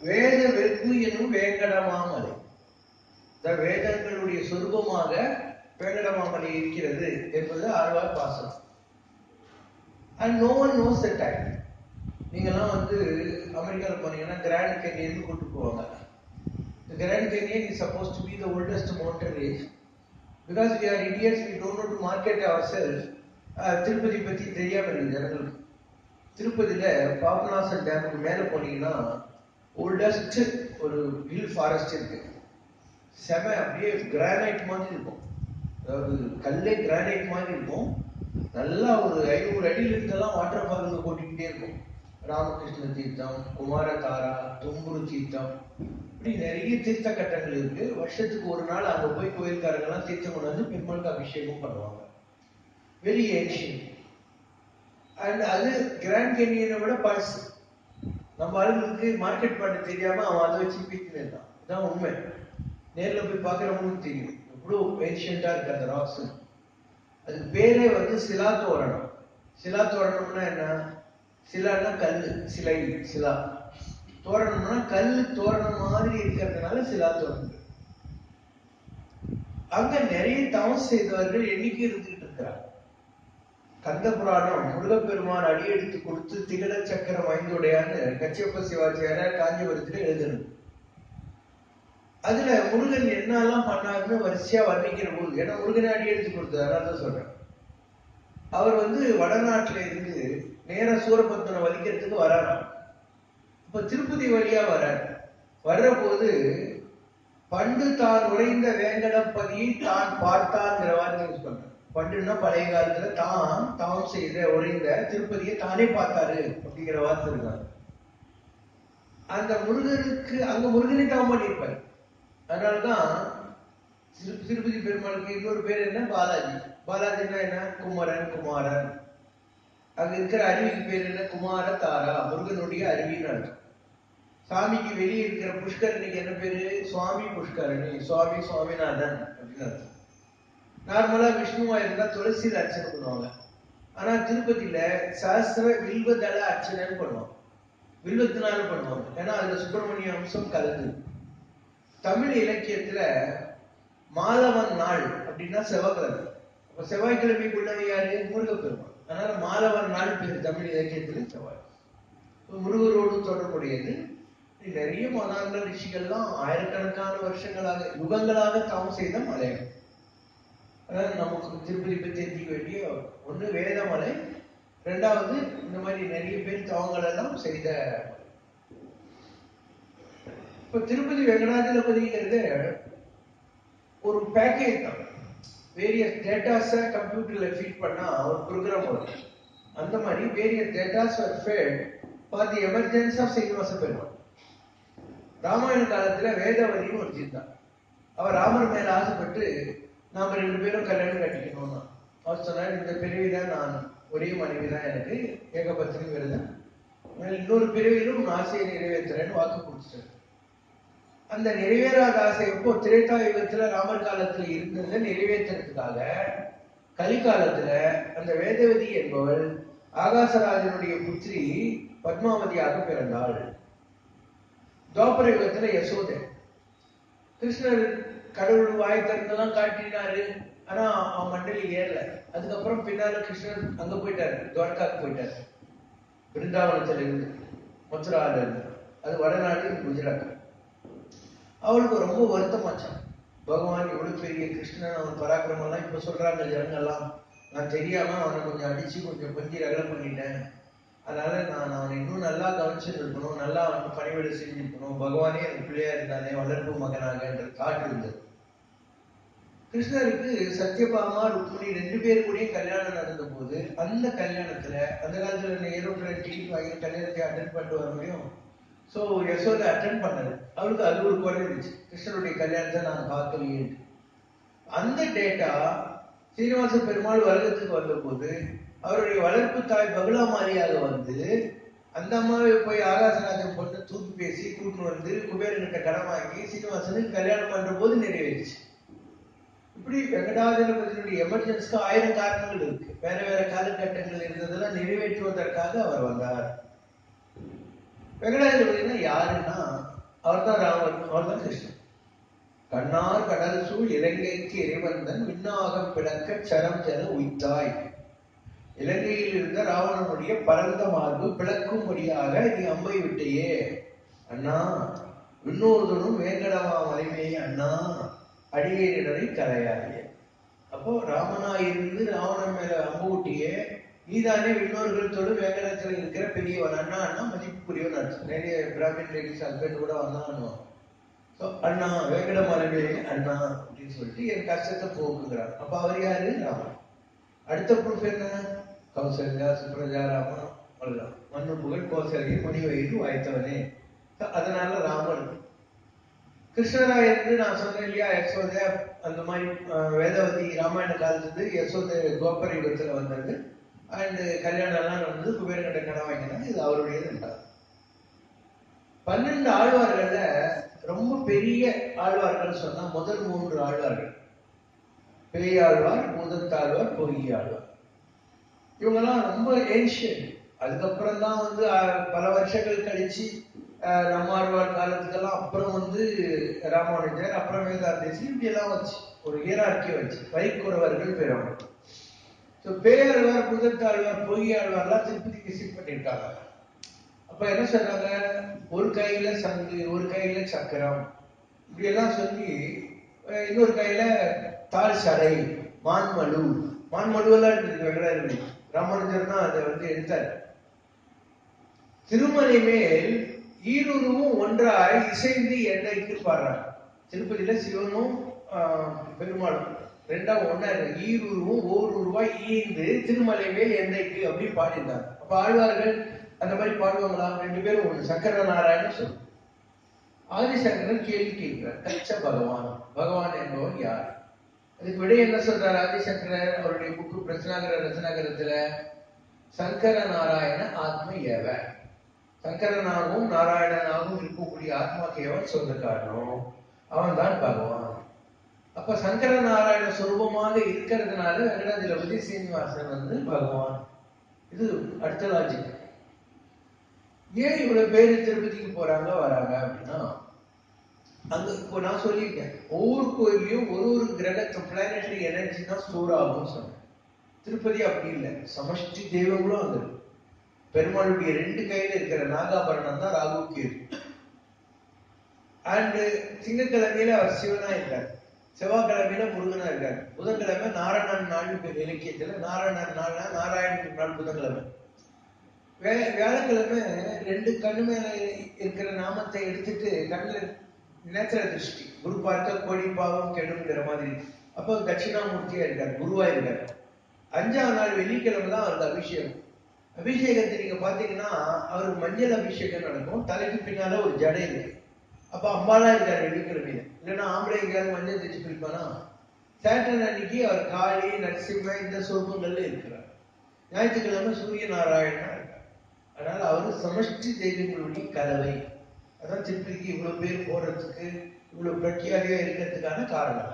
வேத வெற்பு என்னும் வேங்கடமாமலை. வேதங்களுடைய சொரூபமாக வேங்கடமாமலை இருக்கிறது என்பது ஆழ்வார் பாசனம். And no one knows the time. நீங்கெல்லாம் அமெரிக்காவில் போனீங்கன்னா கிராண்ட் கேனியன் கூட்டு போவாங்க. The Grand Canyon is supposed to be the oldest mountain range. Because we are idiots, we don't know to market ourselves. Tirupati பத்தி தெரியாம இருக்கு ஜனங்களுக்கு. திருப்பதியில பாபநாசம் டேமுக்கு மேல போனீங்கன்னா ஓல்டஸ்ட் ஒரு ஹில் ஃபாரஸ்ட் இருக்கு. செம அப்படியே கிரானைட் மாதிரி இருக்கும். அதாவது கல்லே கிரானைட் மாதிரி இருக்கும். நல்லா ஒரு 500 அடியில இருந்தெல்லாம் வாட்டர் ஃபால் போட்டுக்கிட்டே இருக்கும். ராமகிருஷ்ண தீர்த்தம், குமாரதாரா, தும்புரு தீர்த்தம், இப்படி நிறைய தீர்த்த கட்டங்கள் இருக்கு. வருஷத்துக்கு ஒரு நாள் அங்க போய் கோயில்காரங்கெல்லாம் தீர்த்தம் கொண்டு வந்து பெருமாளுக்கு அபிஷேகம் பண்ணுவாங்க. Very ancient. அண்ட் அது கிராண்ட் கேனியனை விட பழசு. நம்ம ஆளுங்களுக்கு மார்க்கெட் பண்ண தெரியாம அவன் அதை வச்சு பீக்கினு இருந்தான். இதான் உண்மை. நேர்ல போய் பார்க்கறவங்களுக்கு தெரியும் எவ்வளோ ஏன்ஷியண்டா இருக்கு அந்த ராக்ஸ். அதுக்கு பேரே சிலா தோரணம். சிலா தோரணம்னா என்ன? சிலான்னா கல்லு, சிலை, சிலா. தோரணம்னா கல்லு தோரணம் மாதிரி இருக்கிறதுனால சிலா தோரணம். அங்க நிறைய தவம் செய்தவர்கள் எண்ணிக்கை இருந்துகிட்டு இருக்கிறார். கந்த புராணம் முருகப்பெருமான் அடி எடுத்து கொடுத்து திகழ சக்கரம் ஐந்துடையான்னு கச்சியப்ப சிவாச்சாரியார் காஞ்சிபுரத்துல எழுதணும். அதுல முருகன் என்னெல்லாம் பண்ணாருன்னு வரிசையா வர்ணிக்கிற போது, ஏன்னா முருகனை அடி எடுத்து கொடுத்தாரு, அதான் சொல்றேன். அவர் வடநாட்டுல இருந்து நேர சூரபத்மனை வலிக்கிறதுக்கு வராராம். இப்ப திருப்பதி வழியா வர்ற போது பண்டு தான் உறைந்த வேங்கடப்பதியை தான் பார்த்தான்ங்கிற வார்த்தை யூஸ் பண்ற. பண்டுன்னா பழைய காலத்துல தான் தாம் செய்த உறைந்த திருப்பதியை தானே பார்த்தாரு அப்படிங்கிற வார்த்தை இருக்காங்க. அந்த முருகனுக்கு அங்க முருகனை தாம் பண்ணியிருப்பாரு. அதனாலதான் திருப்பதி பெருமாளுக்கு இன்னொரு பேர் என்ன? பாலாஜி. பாலாஜின்னா என்ன? குமரன், குமாரன். அங்க இருக்கிற அருவிக்கு பேர் என்ன? குமார தாரா, முருகனுடைய அருவின்னு அர்த்தம். சாமிக்கு வெளியே இருக்கிற புஷ்கரணிக்கு என்ன பேரு? சுவாமி புஷ்கரணி, சுவாமி சுவாமிநாதன் அப்படின்னு அர்த்தம். நார்மலா விஷ்ணுவா இருந்தா துளசியில அர்ச்சனை பண்ணுவாங்க. ஆனா திருப்பதியில சஹஸ்ர வில்வதள அர்ச்சனைன்னு பண்ணுவாங்க. வில்வத்தினால பண்ணுவாங்க. ஏன்னா அதுல சுப்பிரமணிய அம்சம் கலந்து. தமிழ் இலக்கியத்துல மாலவன் நாள் அப்படின்னா செவ்வாய்க்கிழமை. அப்ப செவ்வாய்க்கிழமைக்குள்ளது யாரு? முருகப்பெருமான். அதனால மாலவன் நாள் பேர் தமிழ் இலக்கியத்துல செவ்வாய். முருகரோடு தொடர்புடையது. நிறைய மகான்கள் ரிஷிகள்லாம் ஆயிரக்கணக்கான வருஷங்களாக யுகங்களாக தவம் செய்த மலைகள். அதாவது நமக்கு திருப்பதி பற்றி தெரிஞ்சிக்க வேண்டிய ஒண்ணு வேதமலை, ரெண்டாவது இந்த மாதிரி நிறைய பேர் தவங்கள் எல்லாம் செய்த. இப்ப திருப்பதி வெங்கடாஜலபதிங்கிறது ஒரு பேக்கேஜ் தான். வேரியஸ் டேட்டாஸை கம்ப்யூட்டர்ல ஃபீட் பண்ணா ஒரு ப்ரோக்ராம் வரும். அந்த மாதிரி various datas are fed for the emergency of Srinivasa Perumal. Ramayana காலத்துல வேதவதின்னு ஒரு ஜிந்தான். அவர் ராமர் மேல ஆசைப்பட்டு நாம 2 பேரும் கல்யாணம் கட்டிக்கணும்னா அவர் சொன்னார், இந்த பிறவிதான் நான் ஒரே மனைவி தான் எனக்கு, ஏகபத்தினி விரதம், இன்னொரு பிறவியிலும் ஆசையை நிறைவேற்றுறேன்னு வாக்கு கொடுத்துட்டார். அந்த நிறைவேறாத ஆசை எப்போ? திரேதா யுகத்துல ராமர் காலத்துல இருந்ததை நிறைவேற்றுறதுக்காக கலிகாலத்துல அந்த வேதவதி என்பவள் ஆகாசராஜனுடைய புத்திரி பத்மாவதியாக பிறந்தாள். துவாபர யுகத்துல யசோதை. கிருஷ்ணர் கடவுள் வாய் திறந்தெல்லாம் காட்டினாரு, ஆனா அவன் மண்டலி ஏறல. அதுக்கப்புறம் பின்னால கிருஷ்ணர் அங்க போயிட்டாரு, துவாரகாக்கு போயிட்டாரு. பிருந்தாவனத்துல இருந்து, மதுரால இருந்து. அது வடநாடு, குஜராத். அவளுக்கு ரொம்ப வருத்தமாச்சான். பகவான் எவ்வளவு பெரிய கிருஷ்ணன், அவன் பராக்கிரமம் எல்லாம் இப்ப சொல்றாங்க ஜனங்கள்லாம். நான் தெரியாம அவனை கொஞ்சம் அடிச்சு கொஞ்சம் ரகலை பண்ணிட்டேன். அதனால நான் அவனை இன்னும் நல்லா கவனிச்சுருக்கணும், நல்லா அவனுக்கு பணிவிடை செஞ்சிருக்கணும். பகவானே எனக்கு பிள்ளையா இருந்தானே, வளர்ப்பு மகனாக என்ற தாட் இருந்தது. கிருஷ்ணருக்கு சத்யபாமா ருக்மிணி 2 பேர் கூட கல்யாணம் நடந்த போது, அந்த கல்யாணத்துல அந்த காலத்துல ஏரோப்ளேன் டிக்கெட் வாங்கி கல்யாணத்தை அட்டென்ட் பண்ணிட்டு வர முடியும். சோ யசோதை அட்டென்ட் பண்ணது. அவளுக்கு அது ஒரு குறை இருந்துச்சு, கிருஷ்ணனுடைய கல்யாணத்தை நான் பார்க்கலையே. அந்த டேட்டா சீனிவாச பெருமாள் வருடத்துக்கு வந்த போது அவருடைய வளர்ப்பு தாய் பகுலாமாரியாக வந்து அந்த அம்மாவை போய் ஆகாசராஜன் பொண்ணு தூக்கி பேசி கூட்டு வந்து குபேரன்கிட்ட கடன் வாங்கி சீனிவாசனுக்கு கல்யாணம் பண்ற போது நிறைவேறிச்சு. இப்படி வெங்கடாஜலபதியினுடைய எமர்ஜென்சிக்கு 1000 காரணங்கள் இருக்கு. வேற வேற காலகட்டங்கள் இருந்ததெல்லாம் நிறைவேற்றுவதற்காக அவர் வந்தார். வெங்கடாஜலபதினா யாருன்னா அவர் தான் ராமர், அவர் தான் கிருஷ்ணன். கண்ணார் கடல் சூழ் இலங்கைக்கு இறைவந்தன் விண்ணாகம் பிளக்க சரம் சென உய்த்தாய். இலங்கையில் இருந்த ராவணனுடைய பரந்த மார்பு பிளக்கும்படியாக நீ அம்பை விட்டையே அண்ணா. விண்ணோதனும் வேங்கடவா மலைமே அண்ணா அடியேறினரை கரையாயே. அப்போ ராமனாயிருந்து ராவணன் மேல அம்பு விட்டியே, நீதானே விண்ணோர்கள் தொடு வேங்கடத்துல இருக்கிற பெரியவன். அண்ணா அண்ணா மதிப்புக்குரியவன் அர்த்தம். நிறைய பிராமின் லேடிஸ் ஹஸ்பண்ட் கூட வந்தான்னு அண்ணா வேங்கட மலைமே அண்ணா அப்படின்னு சொல்லிட்டு என் கஷ்டத்தை போக்குங்கிறார். அப்ப அவர் யாரு? ராமன். அடுத்த ப்ரூஃப் என்ன? கௌசல்யா சுப்ரஜா ராமா அவ்வளவுதான். மண்ணு புகழ் கோசல்யை மணிவயிறு வாய்த்தவனே. அதனால ராமன். கிருஷ்ணரா இருந்து நான் சொன்னேன் இல்லையா, யசோதை அந்த மாதிரி வேதவதி ராமாயண காலத்துக்கு யசோதை கோபர யுகத்துல வந்தது. அண்ட் கல்யாணம் எல்லாம் வந்து குபேரகிட்ட கடன் வாங்கினாங்க. இது அவருடையது என்றார். 12 ஆழ்வார்கள்ல ரொம்ப பெரிய ஆழ்வார்கள் சொன்னா முதல் 3 ஆழ்வார்கள், பேயாழ்வார், பூதத்தாழ்வார், பொய்யாழ்வார். இவங்கெல்லாம் ரொம்ப ஏன்ஷியன்ட். அதுக்கப்புறம் தான் வந்து பல வருஷங்கள் கழிச்சு நம்மாழ்வார் காலத்துக்கெல்லாம் அப்புறம் வந்து ராமானுஜர், அப்புறம் வேதாந்தேசி, இப்படி எல்லாம் வச்சு ஒரு ஹியரார்கி வச்சு வைக்குறவர்கள் பெறவங்க. பேயாழ்வார், பூதத்தாழ்வார், பொய்யாழ்வார்லாம் திருப்பதி விசிட் பண்ணியிருக்காங்க. அப்ப என்ன சொல்றாங்க? ஒரு கையில சங்கு, ஒரு கையில சக்கரம், இப்படி எல்லாம் சொல்லி இன்னொரு கையில தாழ் சடை, மான்மழு. மான்மழுவெல்லாம் இருக்கு வெங்கடாஜி. ராமானுஜர் தான் அதை வந்து எடுத்தார். திருமலை மேல் ஈருருவும் ஒன்றாய் இசைந்து எண்ணெய்க்கு பாடுறாங்க. திருப்பதியில சிவனும் பெருமாளும் ரெண்டா ஒன்னா இருக்கு. ஈருருவும் ஓருருவாய் ஈந்து திருமலை மேல் எண்ணெய்க்கு அப்படி பாடினாங்க. அப்ப ஆழ்வார்கள் அந்த மாதிரி பாடுவாங்களா? 2 பேரும் ஒண்ணு. சங்கர நாராயணன் சொல்லு. ஆதிசங்கரன் கேள்வி கேட்கிறார், கச்ச பகவான், பகவான் என்பவன் யார்? அதுக்கு விட என்ன சொல்றார் ஆதிசங்கரர் அவருடைய புக்கு பிரச்சனாகர ரத்னாகரத்துல? சங்கர நாராயண ஆத்ம ஏவ. சங்கரனாகவும் நாராயணனாகவும் இருக்கக்கூடிய ஆத்மாக்கு எவன் சொந்தக்காரனோ அவன் தான் பகவான். அப்ப சங்கர நாராயண சொரூபமாக இருக்கிறதுனால வெங்கடாஜலபதி சீனிவாசன் வந்து பகவான். இது அடுத்த லாஜிக். ஏன் இவ்வளவு பேரு திருப்பதிக்கு போறாங்க வராங்க அப்படின்னா, அங்க இப்போ நான் சொல்லியிருக்கேன், ஒவ்வொரு கோயிலையும் ஒரு கிரகத்தை பிளானட்டரி எனர்ஜி தான் ஸ்டோர் ஆகும்னு சொன்னேன். திருப்பதி அப்படி இல்லை, சமஷ்டி தெய்வங்களும் அங்க இருக்கு. பெருமாளுடைய 2 கையில இருக்கிற நாகாபரணம் தான் ராகுக்கு இருக்கு. அண்ட் திங்கக்கிழமையில அவர் சிவனா இருக்காரு, செவ்வாய்க்கிழமையில முருகனா இருக்காரு, புதன்கிழமை நாராயணன் நாள் பேர் இலக்கியத்துல. நாராயணன் நாள்னா நாராயணன் நாள் புதன்கிழமை. வியாழக்கிழமை 2 கண்ணு மேல இருக்கிற நாமத்தை எடுத்துட்டு கண்ணுல நேத்திர திருஷ்டி, குரு பார்க்க கோடி பாவம் கெடுங்கிற மாதிரி. அப்போ தட்சிணாமூர்த்தியா இருக்காரு, குருவா இருக்காரு. 5ஆம் நாள் வெள்ளிக்கிழமை தான் அவருக்கு அபிஷேகம். அபிஷேகத்தை நீங்க பாத்தீங்கன்னா அவருக்கு மஞ்சள் அபிஷேகம் நடக்கும். தலைக்கு பின்னால ஒரு ஜடை இருக்கு. அப்ப அம்பாலா இருக்காரு வெள்ளிக்கிழமையில. இல்லைன்னா ஆம்பளை எங்கேயாவது மஞ்சள் தைச்சு பிடிப்பானா? சேட்டன் அன்னைக்கு அவர் காளி, நரசிம்ம இந்த சொருபங்கள்ல இருக்கிறார். ஞாயிற்றுக்கிழமை சூரிய நாராயணனா இருக்கார். அதனால அவரு சமஷ்டி தெய்வங்களுடைய கலவை. அதான் திருப்பதிக்கு இவ்வளவு பேர் போறதுக்கு, இவ்வளவு பிரఖ్యాதியா இருக்கிறதுக்கான காரணம்.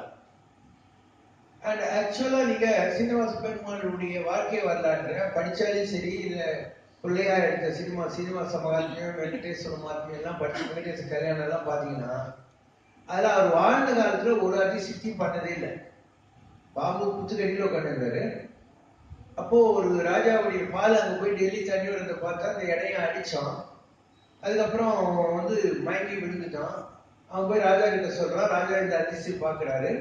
அண்ட் ஆக்சுவலா நீங்க சீனிவாச பெருமாளுடைய வாழ்க்கை வரலாற்று படிச்சாலும் சரி, இல்ல பிள்ளையா எடுத்த சீனிவாச மகாத்மியம், வெங்கடேஸ்வர மகாத்மியம் எல்லாம் படிச்சு, வெங்கடேச கல்யாணம் எல்லாம் பாத்தீங்கன்னா அதுல அவர் வாழ்ந்த காலத்துல ஒரு அதிசக்தி பண்ணதே இல்லை. பாபு புத்துக்கடியில உட்காந்துருந்தாரு. அப்போ ஒரு ராஜாவுடைய பால் அங்க போய் டெய்லி தண்ணி வரத பார்த்தா அந்த இடையை அடிச்சான். அதுக்கப்புறம் வந்து மயங்கி விழுந்துட்டான். அவன் போய் ராஜா கிட்ட சொல்றான். ராஜா இந்த அதிசயம் பாக்குறாரு.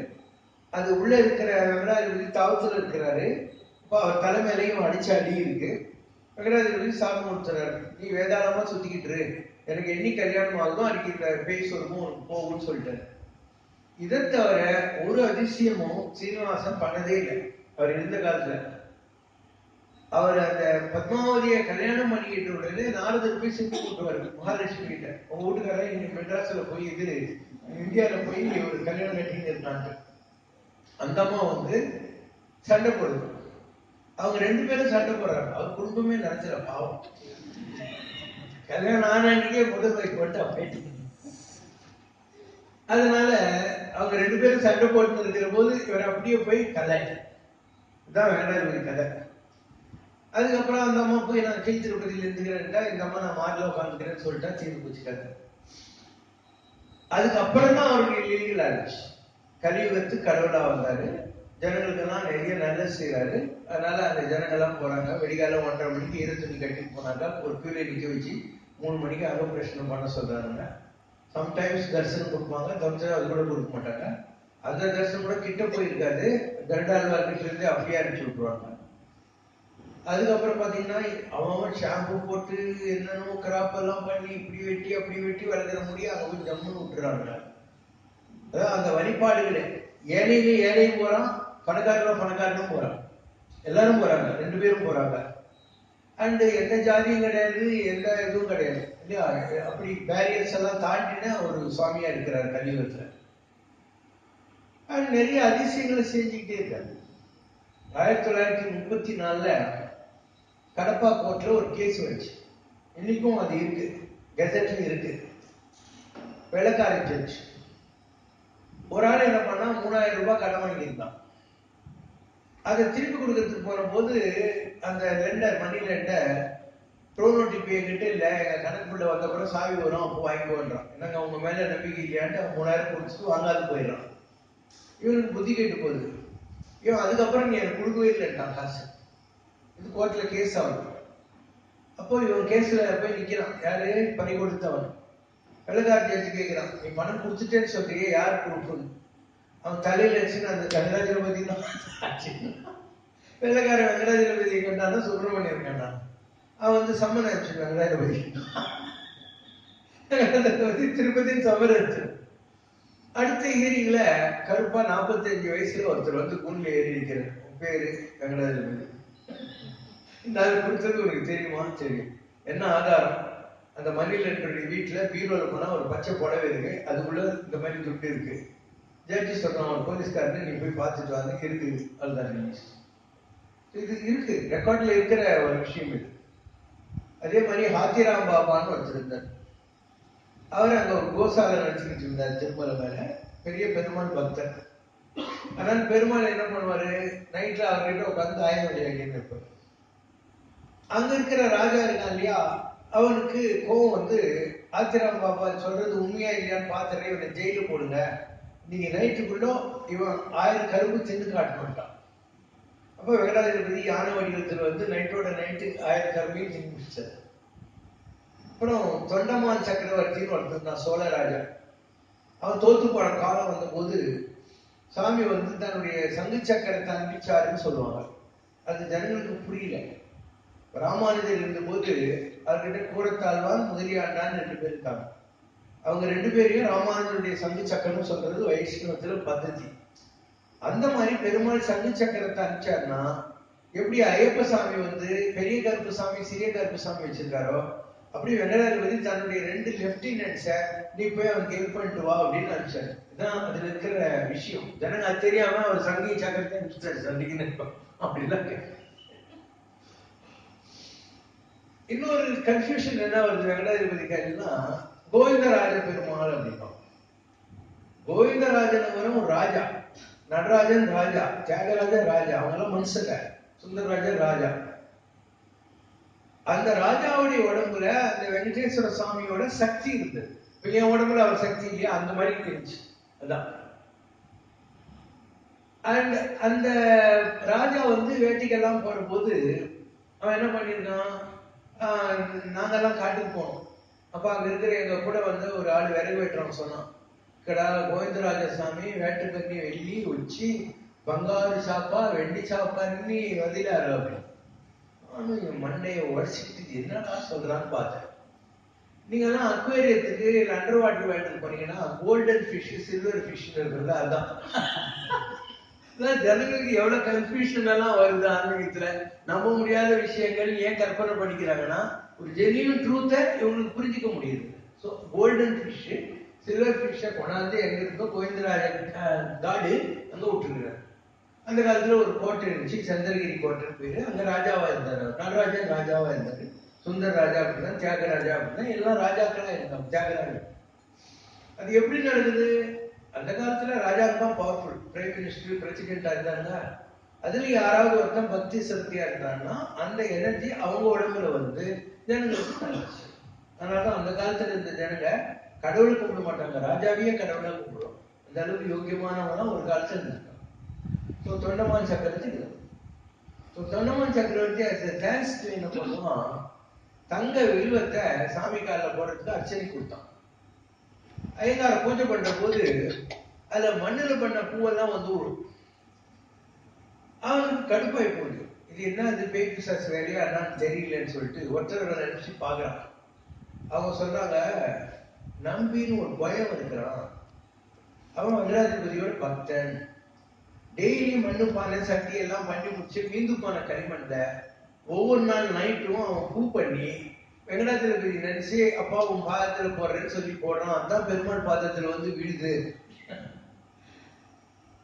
அது உள்ள இருக்கிற வெங்கடாஜலபதி தாவத்துல இருக்கிறாரு. இப்போ அவர் தலைமையிலையும் அடிச்ச அடி இருக்கு. வெங்கடாஜலபதி சாபம் கொடுத்துறாரு, நீ வேதாளமா சுத்திக்கிட்டு எனக்கு என்னி கல்யாணம் ஆகும் அன்னைக்கு இந்த பேய் சொல்லுமோ போகும்னு சொல்லிட்டாரு. இதை தவிர ஒரு அதிசயமும் சீனிவாசன் பண்ணதே இல்லை அவர் இருந்த காலத்துல. அவர் அந்த பத்மாவதியை கல்யாணம் பண்ணிக்கிட்டு உடனே நாரதர் போய் சிந்து கூட்டுவாரு மகாலட்சுமி கிட்ட, உங்க வீட்டுக்காரன் இங்க மெட்ராஸ்ல போய் இது இந்தியாவில போய் ஒரு கல்யாணம் கட்டின்னு இருந்தாங்க. அந்த அம்மா வந்து சண்டை போடுது. அவங்க 2 பேரும் சண்டை போடுறாங்க. அவர் குடும்பமே நினைச்சிட பாவம். கல்யாணம் ஆன அன்னைக்கே முதல் வைக்க போட்டு அப்பேட்டி. அதனால அவங்க 2 பேரும் சண்டை போட்டு இருக்கிற போது இவர் அப்படியே போய் கதை இதான் வேண்டாம் கதை. அதுக்கப்புறம் அந்த அம்மா போய் நான் கீழ் திருப்பதியில இருந்துக்கிறேன்டா, இந்த அம்மா நான் மாடல உட்காந்துக்கிறேன்னு சொல்லிட்டா தீர்ந்து போச்சுக்காங்க. அதுக்கப்புறம் தான் அவருக்கு லீகல் ஆச்சு. கலியுகத்து கடவுளா வந்தாரு, ஜனங்களுக்கெல்லாம் நிறைய நல்லது செய்யறாரு. அதனால அந்த ஜனங்கள்லாம் போறாங்க, வெடிகால 1:30 மணிக்கு ஈர துணி கட்டிட்டு போனாங்க, ஒரு கியூல நிக்க வச்சு 3 மணிக்கு அகப்பிரஷனம் பண்ண சொல்றாங்க. சம்டைம்ஸ் தரிசனம் கொடுப்பாங்க, சம்டைம்ஸ் அது கூட கொடுக்க மாட்டாங்க. அந்த தரிசனம் கூட கிட்ட போயிருக்காது, கருடாழ்வார்கிட்ட இருந்து அப்படியே அடிச்சு விட்டுருவாங்க. அதுக்கப்புறம் பாத்தீங்கன்னா அவன் ஷாம்பு போட்டு என்னென்னமோ கிராப் எல்லாம் பண்ணி இப்படி வெட்டி அப்படி வெட்டி வளர்க்கிற முடியும் அங்க போய் ஜம்முன்னு விட்டுறாங்க. அதான் அந்த வழிபாடுகளே, ஏழையும் போறான், பணக்காரனும் போறான், எல்லாரும் போறாங்க, 2 பேரும் போறாங்க. அண்ட் எந்த ஜாதியும் கிடையாது, எந்த இதுவும் கிடையாது இல்லையா. அப்படி பேரியர்ஸ் எல்லாம் தாண்டின ஒரு சுவாமியா இருக்கிறார் கலியுகத்துல. அண்ட் நிறைய அதிசயங்களை செஞ்சுக்கிட்டே இருக்காரு. 1934 கடப்பா கோர்ட்ல ஒரு கேஸ் வச்சு, இன்னைக்கும் அது இருக்கு, கெசட்ல இருக்கு. வெள்ளக்கார ஜட்ஜ் ஒரு ஆள் என்ன பண்ணா 3000 ரூபாய் கடன் வாங்கியிருந்தான். அதை திருப்பி கொடுக்கறதுக்கு போற போது அந்த லெண்டர், மணி லெண்டர் ப்ரோனோட்டிப் கிட்ட இல்ல, எங்க கணக்குள்ள வந்தப்பறம் சாவி வரும், அப்போ வாங்கிக்கோன்றான். என்னங்க அவங்க மேல நம்பிக்கை இல்லையான்ட்டு 3000 கொடுத்துட்டு வாங்காது போயிடறான். இவனுக்கு புத்தி கேட்டு போகுது. இவன் அதுக்கப்புறம் நீ எனக்கு கொடுக்கவே இல்லைன்ட்டான் காசு. இது கோர்ட்ல கேஸ் ஆகும். அப்போ இவன் கேஸ்ல போய் நிக்கிறான், யாரு பறி கொடுத்தவன். வெள்ளக்கார ஜட்ஜி கேட்கிறான், நீ பணம் கொடுத்துட்டேன்னு சொல்றியே, யாரு கொடுக்கணும்? அவன் தலையில வச்சுன்னு அந்த வெங்கடாஜலபதி தான். வெள்ளக்கார வெங்கடாஜலபதியை கண்டானா சுப்பிரமணியன் கண்டான். அவன் சம்மன் ஆச்சு வெங்கடாஜலபதி, திருப்பதியின் சம்மன் ஆச்சு. அடுத்த ஹியரிங்ல கருப்பா 45 வயசுல ஒருத்தர் கூண்ல ஏறி இருக்கிறார். பேரு வெங்கடாஜலபதி. நான் கொடுத்தது உனக்கு தெரியுமா? தெரியும். என்ன ஆதாரம்? அந்த மணி லெண்டருடைய வீட்டுல பீரோல போனா ஒரு பச்சை புடவை இருக்கு, அதுக்குள்ள இந்த மாதிரி துட்டு இருக்கு. ஜட்ஜி சொல்றான், ஒரு போலீஸ்காரன், நீ போய் பார்த்துட்டு வாங்க, இருக்கு. அதுதான் இது இருக்கு, ரெக்கார்ட்ல இருக்கிற ஒரு விஷயம் இது. அதே மாதிரி ஹாத்திராம் பாபான்னு வச்சிருந்தார். அவர் அங்க ஒரு கோசாலை நடத்திக்கிட்டு இருந்தார் திருமலை மேல. பெரிய பெருமாள் பக்தர். ஆனால் பெருமாள் என்ன பண்ணுவாரு, நைட்ல அவர்கிட்ட உட்காந்து ஆயுத விளையாடின்னு இருப்பார். அங்க இருக்கிற ராஜா இருக்கான் இல்லையா, அவனுக்கு கோவம் ஆத்திராம் பாபா சொல்றது உண்மையா இல்லையான்னு பார்த்துட்டு இவனை ஜெயில போடுங்க, நீங்க நைட்டுக்குள்ள இவன் 1000 கரும்பு தின்னு காட்ட மாட்டான். அப்ப வெங்கடாஜலபதி யானை வடிவத்தில் நைட்டோட நைட்டு 1000 கரும்பையும் தின்னு முடிச்சார். அப்புறம் தொண்டமான் சக்கரவர்த்தின்னு ஒருத்தர் சோழ ராஜா, அவன் தோத்து போன காலம் வந்த போது சாமி தன்னுடைய சங்கு சக்கரத்தை அனுப்பிச்சாருன்னு சொல்லுவாங்க. அது ஜனங்களுக்கு புரியல. ராமானுஜர் இருந்த போது அவர்கிட்ட கூடத்தாழ்வான், முதலியாண்டான்னு 2 பேர் இருக்காங்க. அவங்க 2 பேரையும் ராமானுஜருடைய சங்கு சக்கரம் சொல்றது வைஷ்ணவத்துல பద్ధதி. அந்த மாதிரி பெருமாள் சங்கு சக்கரத்தை அனுப்பிச்சாருன்னா, எப்படி ஐயப்ப சாமி பெரிய கருப்பு சாமி சிறிய கருப்பு சாமி வச்சிருக்காரோ, அப்படி வெங்கடாஜலபதி தன்னுடைய 2 லெப்டினன்ட்ஸ நீ போய் அவனுக்கு ஹெல்ப் பண்ணிட்டு வா அப்படின்னு அனுப்பிச்சாரு. இதுதான் அதுல இருக்கிற விஷயம். ஜனங்க அது தெரியாம அவர் சங்கி சக்கரத்தை அனுப்பிச்சாரு சண்டிக்கு அப்படிலாம். இன்னொரு கன்ஃபியூஷன் என்ன வருது வெங்கடாஜலபதி கையிலன்னா, கோவிந்தராஜ பெருமாள் அப்படின்னா, கோவிந்தராஜன் ஒரு ராஜா, நடராஜன் ராஜா, தியாகராஜன் ராஜா, அவங்க எல்லாம் மனுஷங்க, சுந்தரராஜன் ராஜா. அந்த ராஜாவுடைய உடம்புல அந்த வெங்கடேஸ்வர சுவாமியோட சக்தி இருந்தது. இப்ப என் உடம்புல அவர் சக்தி இல்லையா, அந்த மாதிரி தெரிஞ்சு. அதான் அண்ட் அந்த ராஜா வேட்டைக்கெல்லாம் போற போது அவன் என்ன பண்ணிருக்கான், நாங்கெல்லாம் காட்டுக்கு போனோம். அப்ப அங்க இருக்கிற எங்க கூட ஒரு ஆள் விறகு வெட்டுறவன் சொன்னான், ఇక్కడ గోవిందరాజ స్వామి వేటకన్ని వెళ్ళి వచ్చి బంగారు చాప వెండి చాప అన్ని వదిలారు அப்படின்னு. நானும் மண்டையை உடச்சிக்கிட்டு என்னடா சொல்றான்னு பார்த்தேன். நீங்க எல்லாம் அக்வேரியத்துக்கு இல்லை அண்டர் வாட்டர் வேட்டுக்கு போனீங்கன்னா கோல்டன் ஃபிஷ் சில்வர் ஃபிஷ் இருக்கிறது அதுதான். ஜனங்களுக்கு எவ்வளவு கன்ஃபியூஷன் எல்லாம் வருது ஆன்மீகத்துல. நம்ப முடியாத விஷயங்கள் ஏன் கற்பனை பண்ணிக்கிறாங்கன்னா, ஒரு ஜெனியூன் ட்ரூத்தை இவங்களுக்கு புரிஞ்சுக்க முடியுது. ஸோ கோல்டன் ஃபிஷ் சில்வர் ஃபிஷ்ஷை கொண்டாந்து எங்க இருக்கோ கோவிந்தராஜன் காடு அங்க விட்டுருக்கிறார். அந்த காலத்துல ஒரு கோட்டை இருந்துச்சு, சந்திரகிரி கோட்டை பேரு. அங்க ராஜாவா இருந்தாரு, நடராஜன் ராஜாவா இருந்தாரு, சுந்தர் ராஜா அப்படின்னா, தியாகராஜா அப்படின்னா, எல்லாம் ராஜாக்களா இருந்தாங்க. தியாகராஜன் அது எப்படி நடக்குது? அந்த காலத்துல ராஜாக்கு தான் பவர்ஃபுல், பிரைம் மினிஸ்டர் பிரசிடென்டா இருந்தாங்க. அதுல யாராவது ஒருத்தன் பக்தி சக்தியா இருந்தாங்கன்னா அந்த எனர்ஜி அவங்க உடம்புல ஜனங்களுக்கு நல்லது. அதனாலதான் அந்த காலத்துல இருந்த ஜனங்க கடவுளை கும்பிட மாட்டாங்க, ராஜாவையே கடவுளா கும்பிடுவாங்க. அந்த அளவுக்கு யோகியமானவங்களாம் ஒரு காலத்துல இருந்தாங்க. ஸோ தொண்டமான் சக்கரவர்த்தி தொண்டமான் சக்கரவர்த்தி என்ன பண்ணுவான், தங்க வில்வத்தை சாமி காலில் போடுறதுக்கு அர்ச்சனை கொடுத்தான். ஐயங்கார பூஜை பண்ற போது அதுல மண்ணுல பண்ண பூவெல்லாம் வந்து விடும். அவனுக்கு கடுப்பாய் போகுது, இது என்ன இது பேய் பிசாசு வேலையா என்னன்னு தெரியலன்னு சொல்லிட்டு ஒருத்தர் நினைச்சு பாக்குறான். அவங்க சொல்றாங்க, நம்பின்னு ஒரு பயம் இருக்கிறான், அவன் வெங்கடாதிபதியோட பக்தன், டெய்லி மண்ணு பானை சட்டி எல்லாம் பண்ணி முடிச்சு மீந்து பானை களிமண்ல ஒவ்வொரு நாள் நைட்டும் அவன் பூ பண்ணி வெங்கடாதிபதி நினைச்சு அப்பா உன் பாதத்துல போடுறேன்னு சொல்லி போடுறான். அதான் பெருமாள் பாதத்துல வந்து விழுது.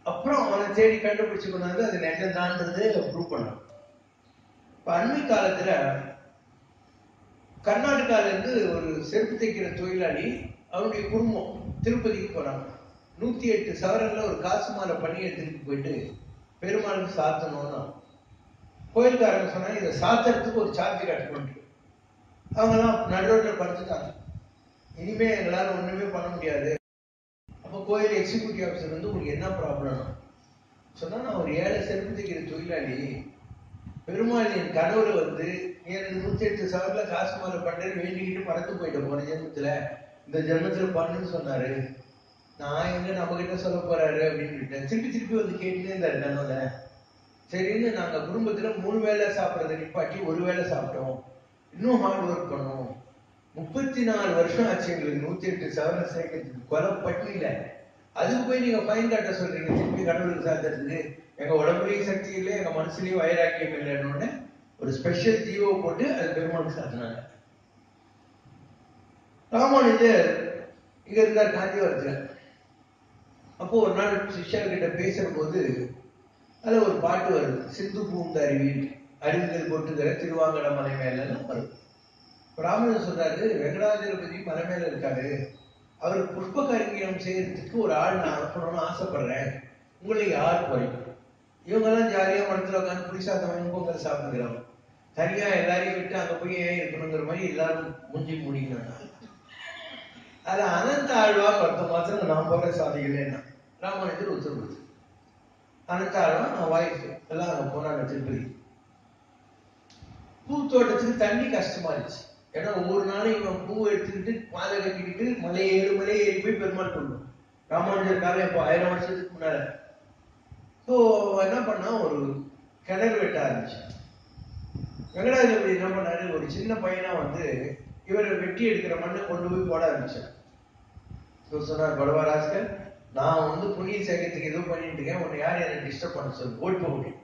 அப்புறம் அவனை தேடி கண்டுபிடிச்சு கொண்டாந்து அது நெஜம்தான்றது ப்ரூவ் பண்ணான். இப்ப அண்மை காலத்துல கர்நாடகால இருந்து ஒரு செருப்பு தைக்கிற தொழிலாளி அவனுடைய குடும்பம் திருப்பதிக்கு போறாங்க. 108 சவரன்ல ஒரு காசு மாலை பண்ணி எடுத்துட்டு போயிட்டு பெருமாளுக்கு சாத்தணும்னா கோயில்காரங்க சொன்னாங்க, இதை சாத்துறதுக்கு ஒரு சார்ஜ் கட்டணும். அவங்க எல்லாம் நடுரோட்ல படுத்துட்டாங்க. இனிமே எங்களால ஒண்ணுமே பண்ண முடியாது. அப்ப கோயில் எக்ஸிக்யூட்டிவ் ஆஃபீஸர் வந்து உங்களுக்கு என்ன ப்ராப்ளம் சொன்னா, நான் ஒரு 7 செருப்பு தைக்கிற தொழிலாளி, பெருமாள் என் கனவுல வந்து எனக்கு 108 சவரன்ல காசு மாலை பண்றேன்னு வேண்டிக்கிட்டு மறந்து போயிட்டேன் போன ஜென்மத்துல, இந்த ஜென்மத்துல பண்ணுன்னு சொன்னாரு, நான் எங்க நம்ம கிட்ட சொல்ல போறாரு அப்படின்னு திருப்பி வந்து கேட்டுட்டே இருந்தாரு கனவுல. சரின்னு நாங்க குடும்பத்துல 3 வேளை சாப்பிடறத நிப்பாட்டி 1 வேளை சாப்பிட்டோம், இன்னும் ஹார்ட் ஒர்க் பண்ணோம். 34 வருஷம் ஆச்சு எங்களுக்கு 108 சவரன் சேர்க்கறதுக்கு, கொலை பட்டியல. அதுக்கு போய் நீங்க ஃபைன் காட்ட சொல்றீங்க திருப்பி கடவுளுக்கு சாத்துறதுக்கு. எங்க உடம்புலயும் சக்தி இல்லை, எங்க மனசுலயும் வைராக்கியம் இல்லைன்னு ஒரு ஸ்பெஷல் ஜீவோ போட்டு அது பெருமாளுக்கு சாத்தினாங்க. ராமானுஜர் இங்க இருந்தார் காஞ்சிபுரத்துல. அப்போ ஒரு நாள் சிஷ்யர்கிட்ட பேசுற போது அதுல ஒரு பாட்டு வருது, சிந்து பூந்த அருவியில் அறிவுகள் கொட்டுகிற திருவாங்கட மலை மேல வருது. ராமன் சொல்றாரு, வெங்கடாஜலபதி மலை மேல இருக்காரு, அவருக்கு புஷ்ப கரிங்கியம் செய்யறதுக்கு ஒரு ஆள் நான் அனுப்பணும்னு ஆசைப்படுறேன், உங்களை யார் குறைக்கும்? இவங்க எல்லாம் ஜாலியா மனத்துல உட்காந்து புளிசாதம் பொங்கல் சாப்பிடுறாங்க, தனியா எல்லாரையும் விட்டு அங்க போய் ஏன் இருக்கணுங்கிற மாதிரி எல்லாரும் முஞ்சி முடிக்கணும். அது அனந்த ஆழ்வா 10 மாசம் நான் போற சாதிகளேன்னா ராமானுஜர் உத்தரவு. அனந்த ஆழ்வா நான் வாய்ப்பு எல்லாம் அங்க போனாங்க திருப்பதி. பூ தோட்டத்துக்கு தண்ணி கஷ்டமா இருந்துச்சு. ஏன்னா ஒவ்வொரு நாளும் இவன் பூ எடுத்துக்கிட்டு மாலை கட்டிக்கிட்டு மலை ஏறி போய் பெருமாள் கொள்ளும். ராமானுஜர் காலம் இப்போ 1000 வருஷத்துக்கு முன்னால. ஸோ என்ன பண்ணா, ஒரு கிணறு வெட்ட ஆரம்பிச்சு. வெங்கடாஜலபதி என்ன பண்ணாரு, ஒரு சின்ன பையனா வந்து இவரை வெட்டி எடுக்கிற மண்ணை கொண்டு போய் போட ஆரம்பிச்சார். சொன்னார், படவாராஸ்கர், நான் வந்து புண்ணிய சேர்க்கறதுக்கு ஏதோ பண்ணிட்டு இருக்கேன், உன்னை யார் என்ன டிஸ்டர்ப் பண்ண சொல்லு, ஓட்டு போக முடியும்.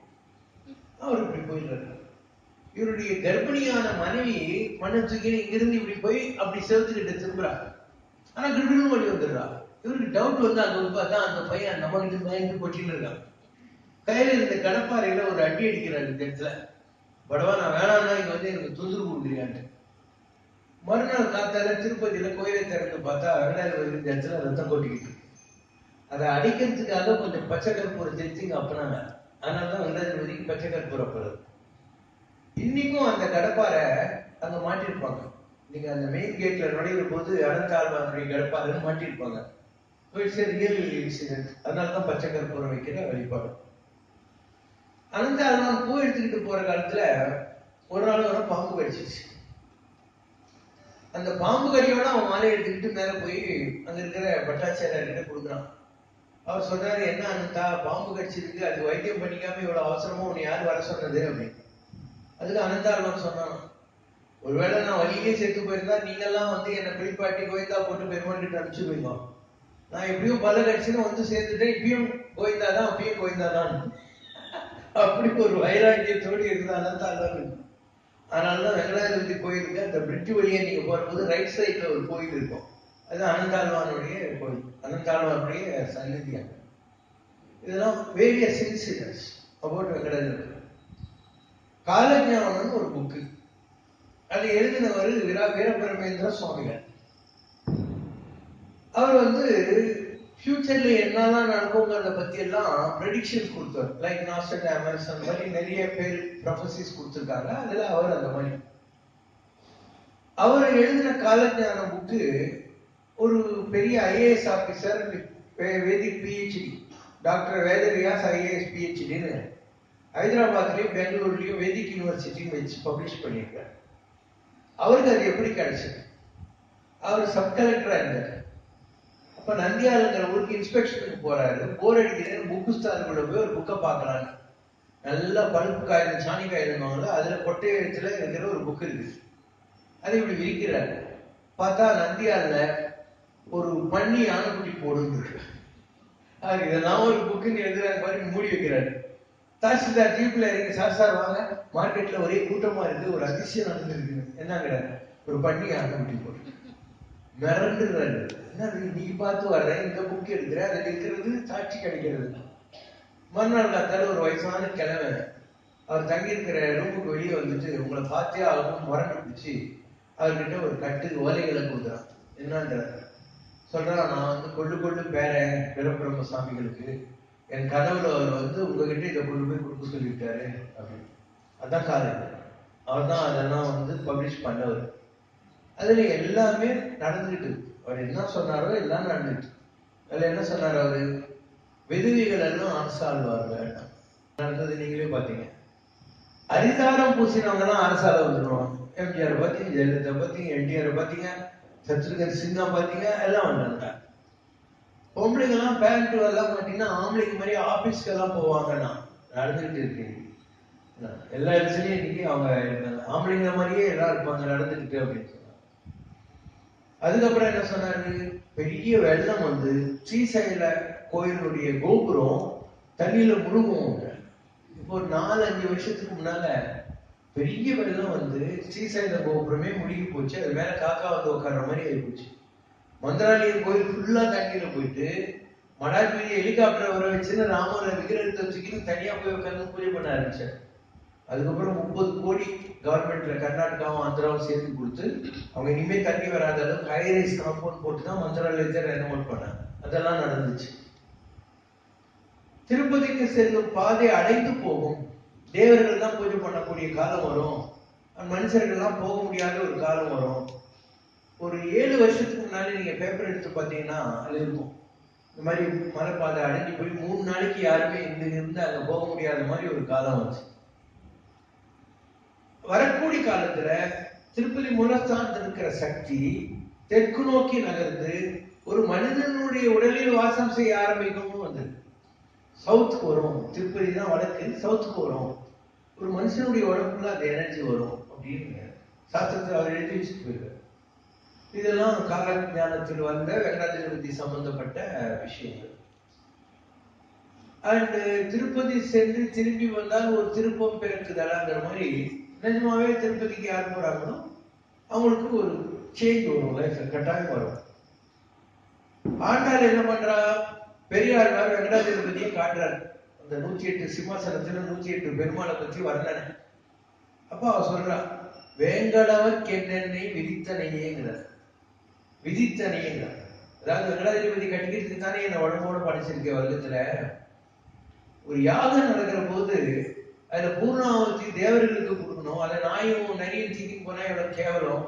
அவர் இப்படி போயிடுறாரு. இவருடைய கர்ப்பிணியான மனைவி மண்ணை தூக்கி இங்கிருந்து இப்படி போய் அப்படி செலுத்துக்கிட்டு திரும்புறாங்க. ஆனா கிருஷ்ணன் ஓடி வந்துடுறா. இவருக்கு டவுட் வந்து அங்க பார்த்தா அந்த பையன் நம்ம கிட்ட பயந்து கொட்டின்னு இருக்காங்க. கையில இருந்த கடப்பாறையில ஒரு அடி அடிக்கிறாரு இந்த இடத்துல. படவா நான் வேணாம்னா இங்க வந்து எனக்கு தொந்தரவு கொடுக்குறியான்னு. மறுநாள் காத்தால திருப்பதியில கோயிலை திறந்து பார்த்தா வெங்கடாஜலபதி இந்த இடத்துல ரத்தம் கொட்டிக்கிட்டு. அதை அடிக்கிறதுக்காக கொஞ்சம் பச்சை கற்பூரம் தெரிச்சு இங்க அப்பனாங்க. அதனாலதான் வெங்கடாஜலபதிக்கு பச்சை கற்பூரம் போறது. இன்னைக்கும் அந்த கடப்பாறை அங்க மாட்டிருப்பாங்க. நீங்க அந்த மெயின் கேட்ல நுழைகிற போது அனந்தாழ்வானுடைய கடப்பாறைன்னு மாட்டிருப்பாங்க. Real incident. அதனாலதான் பச்சை கற்பூரம் வைக்கிற வழிபாடு. அனந்தாழ்வான் பூ எடுத்துக்கிட்டு போற காலத்துல ஒரு நாள் வர பாம்பு கடிச்சிச்சு. அந்த பாம்பு கடியோட அவன் மாலை எடுத்துக்கிட்டு மேல போய் அங்க இருக்கிற பட்டாச்சாரியார் கிட்ட கொடுக்குறான். அவர் சொல்றாரு, என்ன அனந்தா, பாம்பு கடிச்சிருக்கு, அது வைத்தியம் பண்ணிக்காம இவ்வளவு அவசரமா உன்னை யார் வர சொன்னது அப்படின்னு. அதுக்கு அனந்தாழ்வான் சொன்னான், ஒருவேளை நான் வழியிலே சேர்த்து போயிருந்தா நீங்கெல்லாம் வந்து என்னை பிடிப்பாட்டி கோயந்தா போட்டு பெருமாள் கிட்ட அனுப்பிச்சு போயிருந்தோம். நான் எப்படியும் பல கட்சின்னு வந்து சேர்ந்துட்டேன், இப்பயும் கோயந்தாதான், அப்பயும் கோயந்தாதான். அப்படி ஒரு வைராக்கியத்தோடு இருந்த அனந்தாழ்வான். அதனாலதான் வெங்கடாஜலபதி கோயிலுக்கு அந்த பிரிட்ஜ் வழியா நீங்க போகும்போது ரைட் சைட்ல ஒரு கோயில் இருக்கும். அது அனந்தாழ்வானுடைய கோயில், அனந்தாழ்வானுடைய சன்னிதியாக. இதெல்லாம் வேரியஸ் இன்சிடென்ட்ஸ் அபவுட் வெங்கடாஜலபதி. காலஞானம் ஒரு புக்கு, அது எழுதினவர் வீரபரமேந்திர சுவாமிகள். அவர் வந்து ஃபியூச்சர்ல என்னெல்லாம் நடக்குங்கிறத பத்தி எல்லாம் ப்ரெடிக்ஷன்ஸ் கொடுத்தார். லைக் நாஸ்ட்ராடமஸ் அந்த மாதிரி நிறைய பேர் ப்ரொஃபசிஸ் கொடுத்துருக்காங்க. அதுல அவர் அந்த மாதிரி அவர் எழுதின காலஞான புக்கு ஒரு பெரிய ஐஏஎஸ் ஆபீசர், வேதிக் பிஹெச்டி, டாக்டர் வேதவியாஸ் ஐஏஎஸ் பிஹெச்டின்னு ஹைதராபாத்லயும் பெங்களூர்லயும் வேதிக் யூனிவர்சிட்டின்னு வச்சு பப்ளிஷ் பண்ணியிருக்காரு. அவருக்கு அது எப்படி கிடைச்சது? அவர் சப் கலெக்டரா இருந்தார். அப்ப நந்தியாளுங்கிற ஊருக்கு இன்ஸ்பெக்ஷனுக்கு போறாரு. போர் அடிக்கிறேன், புக்கு ஸ்டாலுக்குள்ள போய் ஒரு புக்கை பார்க்கறாங்க. நல்லா பழுப்பு காகிதம், சாணி காகிதம், அதுல கொட்டை எழுத்துல இருக்கிற ஒரு புக் இருக்கு. அதை இப்படி விரிக்கிறாரு. பார்த்தா நந்தியால ஒரு பன்னி ஆணைக்குட்டி போடுன்னு இதெல்லாம் ஒரு புக்குன்னு எழுதுறாரு மாதிரி மூடி வைக்கிறாரு. தாசில்தார் ஜீப்ல இறங்கி, சார் சார் வாங்க, மார்க்கெட்ல ஒரே கூட்டமா இருக்கு, ஒரு அதிசயம் நடந்துருக்கு. என்னங்கிறாரு? ஒரு பன்னி ஆணைக்குட்டி போடு. மிரண்டுறாரு. என்ன நீ பார்த்து வர்ற, இந்த புக் எடுக்கிற, அதுல இருக்கிறது சாட்சி கிடைக்கிறது. மறுநாள் காத்தால ஒரு வயசான கிழமை அவர் தங்கி இருக்கிற ரூமுக்கு வெளியே வந்துட்டு, உங்களை பார்த்தே ஆகும் முரண்டு பிடிச்சி அவர்கிட்ட ஒரு கட்டு ஓலைகளை கொடுக்குறான். என்னன்ற சொல்றான், நான் வந்து கொள்ளு பேரன் பிரம்ம சாமிகளுக்கு, என் கனவுல அவர் உங்ககிட்ட இதை கொண்டு போய் கொடுக்க சொல்லிட்டாரு அப்படின்னு. அதான் காரணம். அவர் தான் அதெல்லாம் பப்ளிஷ் பண்ணவர். அதுல எல்லாமே நடந்துகிட்டு, அவர் என்ன சொன்னாரோ எல்லாம் நடந்துட்டு. அதுல என்ன சொன்னார் அவரு? விதவிகள் எல்லாம் அரசாழ்வார்கள் நடந்தது நீங்களே பாத்தீங்க. அரிதாரம் பூசினவங்க எல்லாம் அரசால வந்துடுவாங்க. எம்ஜிஆர் பாத்தீங்க, ஜெயலலிதா பாத்தீங்க, என்டிஆர் பாத்தீங்க, சத்ருகன் சின்ஹா பாத்தீங்க, எல்லாம் வந்தாங்க. பொம்பளைங்க எல்லாம் பேண்ட் எல்லாம் பாத்தீங்கன்னா ஆம்பளைங்க மாதிரி ஆபீஸ்க்கு எல்லாம் போவாங்கன்னா நடந்துகிட்டு இருக்கு. எல்லா இடத்துலயும் இன்னைக்கு அவங்க ஆம்பளைங்க மாதிரியே எல்லாம் இருப்பாங்க நடந்துகிட்டு அப்படின்னு சொன்னாங்க. அதுக்கப்புறம் என்ன சொன்னாரு? பெரிய வெள்ளம் ஸ்ரீசைல கோயிலுடைய கோபுரம் தண்ணியில முழுகும். இப்போ ஒரு 4-5 வருஷத்துக்கு முன்னால பெரிய வெள்ளம் ஸ்ரீசைல கோபுரமே முழுகி போச்சு. அது மேல காக்கா உட்கார்ற மாதிரி ஆகி போச்சு. மந்திராலயம் கோயில் ஃபுல்லா தண்ணியில போயிட்டு, மடாஜி ஹெலிகாப்டர் வர வச்சுன்னு ராமரை விக்கிரகத்தை வச்சுக்கின்னு தனியா போய் உட்கார்ந்து பூஜை பண்ண ஆரம்பிச்சார். அதுக்கப்புறம் 30 கோடி கவர்மெண்ட்ல கர்நாடகாவும் ஆந்திராவும் சேர்த்து கொடுத்து, அவங்க இனிமே தண்ணி வராத அளவுக்கு ஹைரைஸ் காம்பவுண்ட் போட்டுதான் மந்திராலயத்தை ரெனோவேட் பண்ணாங்க. அதெல்லாம் நடந்துச்சு. திருப்பதிக்கு செல்லும் பாதை அடைந்து போகும். தேவர்கள் தான் பூஜை பண்ணக்கூடிய காலம் வரும், மனுஷர்கள் எல்லாம் போக முடியாத ஒரு காலம் வரும். ஒரு 7 வருஷத்துக்கு முன்னாடி நீங்க பேப்பர் எடுத்து பாத்தீங்கன்னா அது இருக்கும். இந்த மாதிரி மலைப்பாதை அடைஞ்சு போய் 3 நாளைக்கு யாருமே இருந்து அங்க போக முடியாத மாதிரி ஒரு காலம் வந்துச்சு. வரக்கூடிய காலத்துல திருப்பதி மூலஸ்தானத்தில் இருக்கிற சக்தி தெற்கு நோக்கி நகர்ந்து ஒரு மனிதனுடைய உடலில் வாசம் செய்ய ஆரம்பிக்கும். சவுத்துக்கு வரும். திருப்பதி தான் வடக்கு, சவுத்துக்கு வரும். ஒரு மனுஷனுடைய உடம்புல அந்த எனர்ஜி வரும் அப்படின்னு சாஸ்திரத்தில் அவர் எழுதி வச்சுட்டு போயிருக்காரு. இதெல்லாம் கால ஞானத்தில் வந்த வெங்கடாஜலபதி சம்பந்தப்பட்ட விஷயங்கள். அண்ட் திருப்பதி சென்று திரும்பி வந்தால் ஒரு திருப்பம் பிறக்குதலாங்கிற மாதிரி நிஜமாவே திருப்பதிக்கு யார் போறாங்களோ அவங்களுக்கு ஒரு சேஞ்ச் வரும், லைஃப் கட்டாயம் வரும். ஆண்டாள் என்ன பண்றா? பெரியார் வெங்கடாஜலபதியை காட்டுறாரு. அந்த 108 சிம்மாசனத்துல 108 பெருமாளை பத்தி வர்ணனை. அப்ப அவ சொல்றா, வேங்கடவர் கென்னென்னை விதித்தனையேங்கிறார். விதித்தனையேங்கிறார். அதாவது வெங்கடாஜலபதி கட்டிக்கிறதுக்கு தானே என்ன உடம்போட படிச்சிருக்கேன் வருடத்துல. ஒரு யாகம் நடக்கிற போது அதுல பூர்ணாவதி தேவர்களுக்கு கொடுக்கணும். அதை நாயும் நரியும் தீக்கின்னு போனா எவ்வளவு கேவலம்.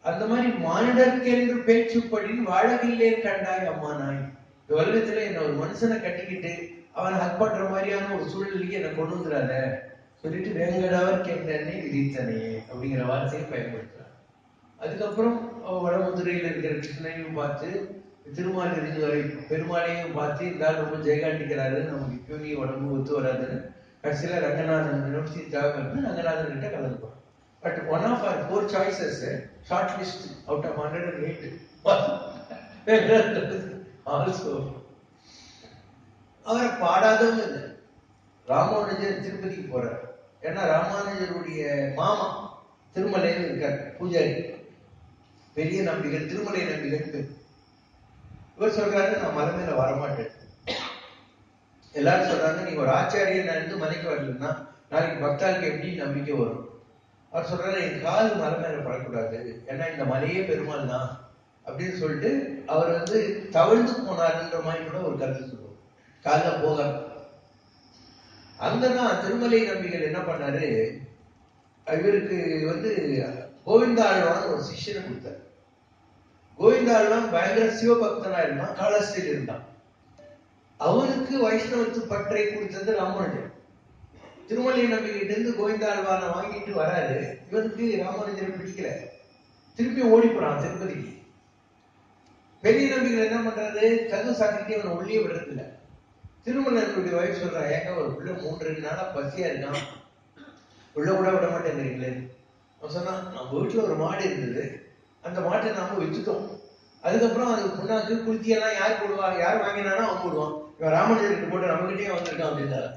அந்த மாதிரி மானிடருக்கு என்று பேச்சுப்படின்னு வாழவில்லேன் கண்டாய் அம்மா நாய். இந்த வருடத்துல என்ன ஒரு மனுஷனை கட்டிக்கிட்டு அவனை ஹக் பண்ற மாதிரியான ஒரு சூழ்நிலைக்கு என்ன கொண்டு வந்துடாத சொல்லிட்டு வேங்கடவர் கென்னென்னை விதித்தனையே அப்படிங்கிற வார்த்தையை பயன்படுத்துறான். அதுக்கப்புறம் வடமதுரையில் இருக்கிற கிருஷ்ணனையும் பார்த்து, திருமாலிருந்து வரை பெருமாளையும் பார்த்து, இருந்தாலும் ரொம்ப ஜெயகாண்டிக்கிறாரு, நமக்கு இப்போ நீ உடம்பு ஒத்து வராதுன்னு கடைசியில ரங்கநாதன் யூனிவர்சிட்டி தேவைப்படுது, ரங்கநாதன் கிட்ட கலந்துப்பான். But one of our 4 choices short list out of 108 also. அவரை பாடாதவங்க இல்லை. ராமானுஜர் திருப்பதிக்கு போறார். ஏன்னா ராமானுஜருடைய மாமா திருமலைன்னு இருக்காரு, பூஜாரி, பெரிய நம்பிகள், திருமலை நம்பிகள். இவர் சொல்றாரு, நான் மலை மேல வரமாட்டேன். எல்லாரும் சொல்றாங்க, நீங்க ஒரு ஆச்சாரியன் நடந்து மலைக்கு வரலன்னா நாளைக்கு பக்தாளுக்கு எப்படி நம்பிக்கை வரும்? அவர் சொல்றாரு, என் கால் மலை மேல படக்கூடாது, ஏன்னா இந்த மலையே பெருமாள் தான் அப்படின்னு சொல்லிட்டு அவர் தவழ்ந்து போனாருன்ற மாதிரி கூட ஒரு கருத்து சொல்லுவோம். கால போக அங்கதான் திருமலை நம்பிகள் என்ன பண்ணாரு, இவருக்கு கோவிந்தாழ்வான் ஒரு சிஷ்யனை கொடுத்தார். கோவிந்தாலாம் பயங்கர சிவபக்தனா இருந்தான், காலஸ்தியில் இருந்தான். அவனுக்கு வைஷ்ணவத்து பற்றை கொடுத்தது ராமானுஜர். திருமலை நம்பிக்கிட்ட இருந்து கோவிந்தாழ்வானை வாங்கிட்டு வராரு. இவனுக்கு ராமானுஜரை பிடிக்கல, திருப்பி ஓடி போறான் திருப்பதிக்கு. பெரிய நம்பிகள் என்ன பண்றாரு, கது சாத்திட்டு அவனை உள்ளே விடுறது இல்லை. திருமலனுடைய வயசு சொல்றான், ஏங்க ஒரு பிள்ளை 3-2 நாளா பசியா இருக்கான், உள்ள கூட விட மாட்டேங்கிறீங்களே. அவன் சொன்னான், நம்ம வீட்டுல ஒரு மாடு இருந்தது, அந்த மாட்டை நாம வித்துட்டோம். அதுக்கப்புறம் அதுக்கு புண்ணாக்கு குளித்தியெல்லாம் யார் போடுவா, யார் வாங்கினானோ அவன் போடுவான். இவன் ராமானுஜருக்கு போட்டு நம்மகிட்டே வந்திருக்கான் அப்படின்னாரு.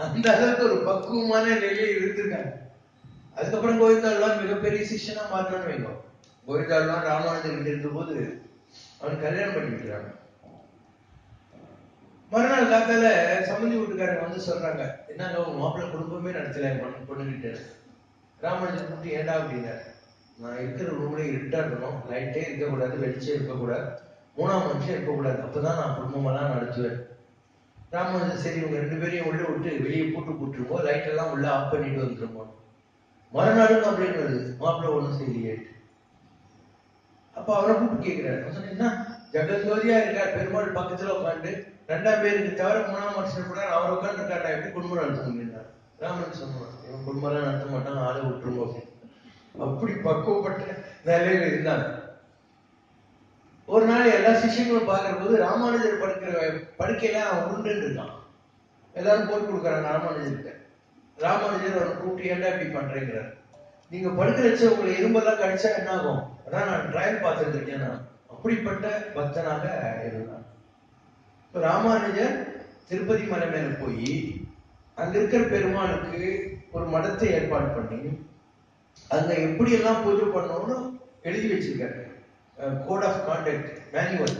அந்த அளவுக்கு ஒரு பக்குவமான நிலையை இருந்திருக்காங்க. அதுக்கப்புறம் கோவிந்தாள்லாம் மிகப்பெரிய சிஷ்யனா மாற்றணும் வைக்கும். கோவிந்தாள்லாம் ராமானுஜர்கிட்ட இருந்த போது அவன் கல்யாணம் பண்ணி வைக்கிறாங்க. மறுநாள் காத்தால சம்பந்தி வீட்டுக்காரங்க வந்து சொல்றாங்க, என்னங்க உங்க மாப்பிள்ளை குடும்பமே நடத்தல பொண்ணுகிட்ட. ராமானுஜர் கூப்பிட்டு ஏண்டா அப்படின்னாரு. நான் இருக்கிற ரூம்ல இருட்டா இருக்கணும், லைட்டே இருக்கக்கூடாது, வெளிச்சே இருக்கக்கூடாது, 3ஆம் மனுஷன் இருக்கக்கூடாது, அப்பதான் நான் குடும்பமெல்லாம் நடத்துவேன். ராமானுஜர் சரி இவங்க 2 பேரையும் உள்ள விட்டு வெளியே கூட்டுருவோம், லைட் எல்லாம் உள்ள ஆஃப் பண்ணிட்டு வந்துருவோம். மறுநாளும் அப்படின்னு வருது, மாப்பிள்ளை ஒண்ணும் செய்யலையே. அப்ப அவரை கூப்பிட்டு கேட்கிறாரு, என்ன ஜெகஜோதியா இருக்கார், பெருமாள் பக்கத்துல உட்காந்து 2ஆம் பேருக்கு தவிர 3ஆம் மனுஷன் கூட அவர் உட்காந்து இருக்காரு, எப்படி குடும்பம் நடத்த முடியும்? ராமன் சொன்னான், இவன் குடும்பம் நடத்த மாட்டான், ஆளை விட்டுருவோம் அப்படின்னு. அப்படி பக்குவப்பட்ட நிலையில இருந்தாங்க. ஒரு நாள் எல்லா சிஷியங்களும் பார்க்கிற போது ராமானுஜர் படுக்கையில அவன் உருண்டு இருக்கான். எல்லாரும் போய் கொடுக்குறாங்க ராமானுஜர்கிட்ட. ராமானுஜர் அவனை கூப்பிட்டு ஏன்டா இப்படி பண்றேங்கிறார். நீங்க படுக்க வச்ச உங்களை எறும்பெல்லாம் கடிச்சா என்ன ஆகும், அதான் நான் ட்ரையல் பார்த்துட்டு இருக்கேன். அப்படிப்பட்ட பக்தனாக இருந்தான். ராமானுஜர் திருப்பதி மலை மேல போய் அங்க இருக்கிற பெருமானுக்கு ஒரு மடத்தை ஏற்பாடு பண்ணி அங்க எப்படி எல்லாம் பூஜை பண்ணணும்னு எழுதி வச்சிருக்காரு. Code of conduct manual.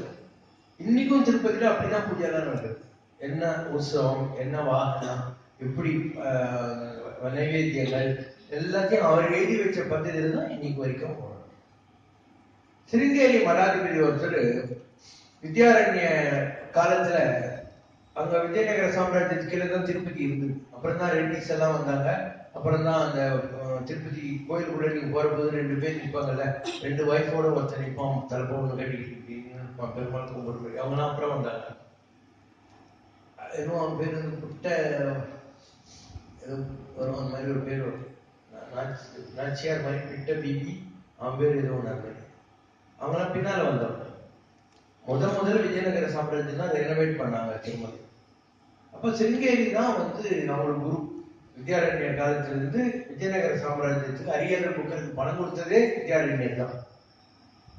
இன்னைக்கும் திருப்பதியில அப்படிதான் பூஜை எல்லாம் நடக்குது. என்ன உற்சவம், என்ன வாகனம், எப்படி நைவேத்தியங்கள் எல்லாத்தையும் அவர் எழுதி வச்ச பദ്ധதியில தான் இன்னைக்கு வரைக்கும் போகணும். சிருங்கேரி மடாதிபதி ஒருத்தர் வித்யாரண்ய காலத்துல அங்க விஜயநகர சாம்ராஜ்யத்துக்கு கீழே தான் திருப்பதி இருந்தது. அப்புறம் தான் ரெட்டிஸ் எல்லாம் வந்தாங்க. அப்புறம் தான் அந்த திருப்பதி கோயிலுக்குள்ள நீங்க போற போது 2 பேர் நிற்பாங்கல்ல, 2 வைஃபோட ஒருத்தர் நிற்பான், தலைப்பொண்ணு கட்டிக்கிட்டு பெருமாள் கும்பிடுறது, அவங்களாம் அப்புறம் வந்தாங்க. இன்னும் அவன் பேர் வந்து புட்ட வரும், அந்த மாதிரி ஒரு பேர் வரும், நாச்சியார் மாதிரி பிட்ட பிபி, அவன் பேர் ஏதோ ஒன்று. அவங்களாம் பின்னால வந்தவங்க. முதல்ல விஜயநகர சாம்ராஜ்யம் தான் ரெனோவேட் பண்ணாங்க திருமதி. அப்ப சிருங்கேரி தான் வந்து அவங்களோட குரு. வித்யாரண்ய காலத்திலிருந்து விஜயநகர சாம்ராஜ்யத்துக்கு அரியர்கள் புக்கருக்கு பணம் கொடுத்ததே வித்யாரண்யர் தான்.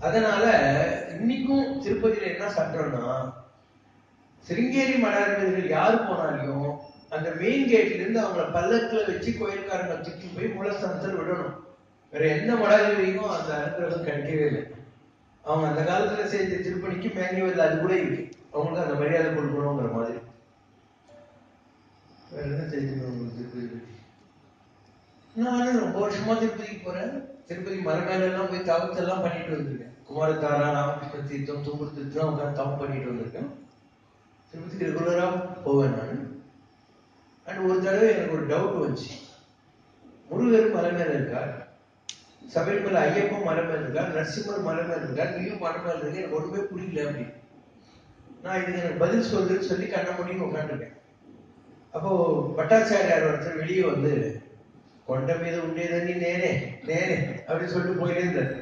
அதனால இன்னைக்கும் திருப்பதியில என்ன சட்டம்னா, சிருங்கேரி மடாதிபதிகள் யாரு போனாலையும் அந்த மெயின் கேட்ல இருந்து அவங்கள பல்லக்குல வச்சு கோயில்காரங்க தூக்கி போய் மூலஸ்தானத்தில் விடணும். வேற எந்த மடாதிபதிக்கும் அந்த அனுகிரகம் கிடைக்கவே இல்லை. அவங்க அந்த காலத்துல செஞ்ச திருப்பணிக்கு மேனுவல் அது கூட இருக்கு, அவங்களுக்கு அந்த மரியாதை கொடுக்கணுங்கிற மாதிரி. வேற என்ன தெரிஞ்சுக்கணும் திருப்பதி பற்றி? நானும் ரொம்ப வருஷமா திருப்பதிக்கு போறேன். திருப்பதி மலை மேல எல்லாம் போய் தவத்தெல்லாம் பண்ணிட்டு வந்திருக்கேன். குமாரத்தாரா, ராமகிருஷ்ண தீர்த்தம், தும்புர் தீர்த்தம் உட்காந்து தவம் பண்ணிட்டு வந்திருக்கேன். திருப்பதிக்கு ரெகுலரா போவேன் நான். அண்ட் ஒரு தடவை எனக்கு ஒரு டவுட் வந்துச்சு. முருகர் மலை மேல இருக்கார், சபரிமலை ஐயப்பன் மலை மேல இருக்கார், நரசிம்மர் மலை மேல இருக்கார், நீயும் மலை மேல இருக்கு, எனக்கு ஒண்ணுமே புரியல அப்படி. நான் இதுக்கு எனக்கு பதில் சொல்றேன்னு சொல்லி கண்ண முடியும் உட்காந்துருக்கேன். அப்போ பட்டாச்சாரியார் ஒருத்தர் வெளியே வந்து, கொண்ட மீது உண்டேதனி நேனே நேனே அப்படின்னு சொல்லிட்டு போயிட்டே இருந்தாரு.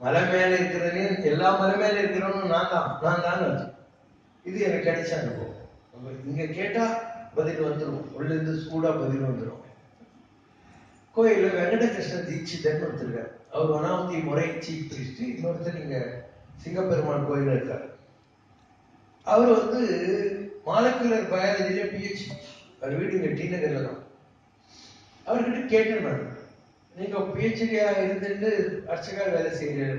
மலை மேல இருக்கிறதே எல்லா மலை மேல இருக்கிறவனும் நான் தான். இது எனக்கு கிடைச்ச அனுபவம். நம்ம இங்க கேட்டா பதில் வந்துடும், உள்ள இருந்து சூடா பதில் வந்துடும். கோயில்ல வெங்கடகிருஷ்ண தீட்சிதர்னு ஒருத்தருக்காரு. அவர் வனாவதி முறை சீஃப் பிரிஸ்ட். இன்னொருத்தர் இங்க சிங்கப்பெருமாள் கோயில இருக்காரு. அவர் வந்து மாலக்குலர் பயாலஜில PhD. அவர் வீடு இங்க டி நகர்ல தான். அவர்கிட்ட கேட்டேன் நான், நீங்க PhD-யா இருந்துட்டு அர்ச்சகர் வேலை செய்யறாரு.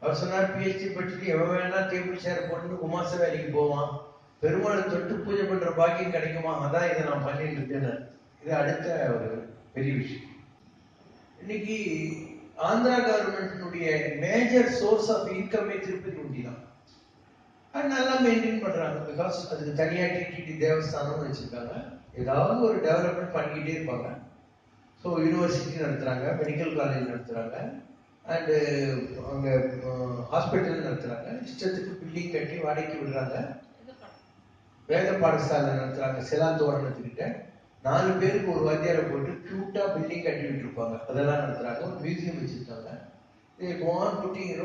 அவர் சொன்னார், PhD படிச்சுட்டு எவன் வேணா டேபிள் சேர் போட்டு குமாச வேலைக்கு போவான், பெருமாளை தொட்டு பூஜை பண்ற பாக்கியம் கிடைக்குமா, அதான் இதை நான் பண்ணிட்டு இருக்கேன்னு. இது அடுத்த ஒரு பெரிய விஷயம். இன்னைக்கு ஆந்திரா கவர்மெண்டினுடைய மேஜர் சோர்ஸ் ஆஃப் இன்கமே திருப்பதி உண்டி தான். அது நல்லா மெயின்டைன் பண்றாங்க. பிகாஸ் அதுக்கு தனியா டிடிடி தேவஸ்தானம் வச்சிருக்காங்க. ஏதாவது ஒரு டெவலப்மெண்ட் பண்ணிக்கிட்டே இருப்பாங்க. ஸோ யூனிவர்சிட்டி நடத்துறாங்க, மெடிக்கல் காலேஜ் நடத்துறாங்க, அண்டு அங்கே ஹாஸ்பிட்டல் நடத்துறாங்க, இஷ்டத்துக்கு பில்டிங் கட்டி வாடகைக்கு விடுறாங்க, வேத பாடசாலை நடத்துறாங்க. சிலாந்தோரணத்துக்கிட்ட 4 பேருக்கு ஒரு வாத்தியாரை போட்டு கியூட்டா பில்டிங் கட்டி விட்டுருப்பாங்க, அதெல்லாம் நடத்துறாங்க. ஒரு மியூசியம் வச்சிருக்காங்க.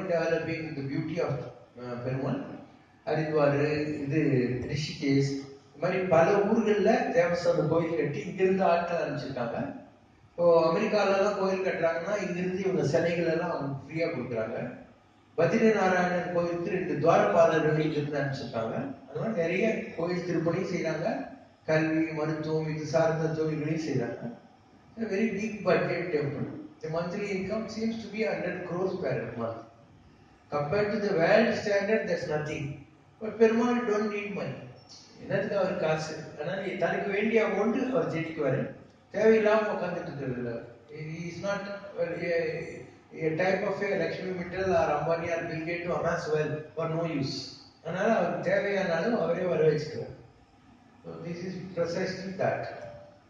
Developing the beauty of Perumal. Haridwar, இது ரிஷிகேஷ், இந்த மாதிரி பல ஊர்கள்ல தேவஸ்தான கோயில் கட்டி இங்கிருந்து ஆட்கள் அனுப்பிச்சிருக்காங்க. இப்போ அமெரிக்காலெல்லாம் கோயில் கட்டுறாங்கன்னா இங்கிருந்து இவங்க சிலைகள் எல்லாம் அவங்க ஃப்ரீயா கொடுக்குறாங்க. பத்ரி நாராயணன் கோயிலுக்கு 2 துவாரபாலர்கள் இங்கிருந்து அனுப்பிச்சிருக்காங்க. அதனால நிறைய கோயில் திருப்பணியும் செய்யறாங்க, கல்வி, மருத்துவம், இது சார்ந்த தொழில்களையும் செய்யறாங்க. Very big budget temple. The monthly income seems to be 100 crores per month. Compared to the world standard, that's nothing. But Perumal don't need money. என்னதுக்கு அவர் காசு? அதனால தனக்கு வேண்டிய அமௌண்ட் அவர் ஜெயிக்குவாரு, தேவையில்லாம உட்காந்துட்டு இருக்கிறது. Is not a type of a Lakshmi Mittal or Ambani or Bill Gates to amass wealth for no use. அதனால அவர் தேவையானாலும் அவரே வர வச்சுக்கிறார். So this is precisely that.